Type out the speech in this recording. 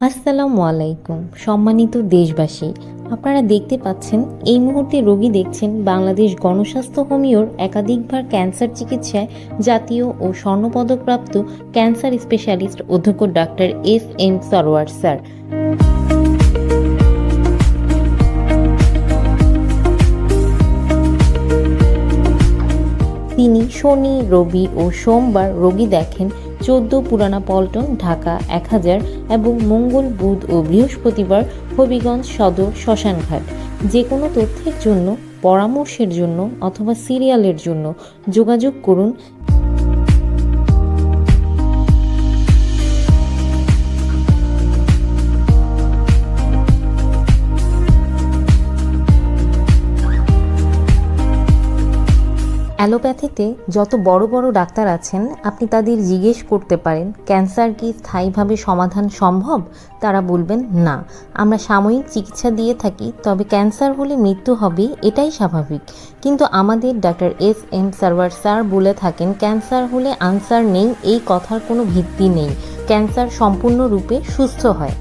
আসসালামু আলাইকুম সম্মানিত দেশবাসী, আপনারা দেখতে পাচ্ছেন এই মুহূর্তে রোগী দেখছেন বাংলাদেশ গণস্বাস্থ্য হোমিওর একাধিকবার ক্যান্সার চিকিৎসায় জাতীয় ও স্বর্ণপদকপ্রাপ্ত ক্যান্সার স্পেশালিস্ট অধ্যক্ষ ডাক্তার এস.এম. সরোয়ার স্যার। তিনি শনি, রবি ও সোমবার রোগী দেখেন ১৪ পুরানা পল্টন, ঢাকা ১০০০ এবং মঙ্গল, বুধ ও বৃহস্পতিবার হবিগঞ্জ সদর শ্মশানঘাট। যে কোনো তথ্যের জন্য, পরামর্শের জন্য অথবা সিরিয়ালের জন্য যোগাযোগ করুন। অ্যালোপ্যাথিতে যত বড় বড় ডাক্তার আছেন, আপনি তাদের জিজ্ঞেস করতে পারেন ক্যান্সার কি স্থায়ীভাবে সমাধান সম্ভব? তারা বলবেন না, আমরা সাময়িক চিকিৎসা দিয়ে থাকি, তবে ক্যান্সার হলে মৃত্যু হবে, এটাই স্বাভাবিক। কিন্তু আমাদের ডাক্তার এস.এম. সরোয়ার স্যার বলে থাকেন ক্যান্সার হলে আনসার নেই, এই কথার কোনো ভিত্তি নেই। ক্যান্সার সম্পূর্ণরূপে সুস্থ হয়।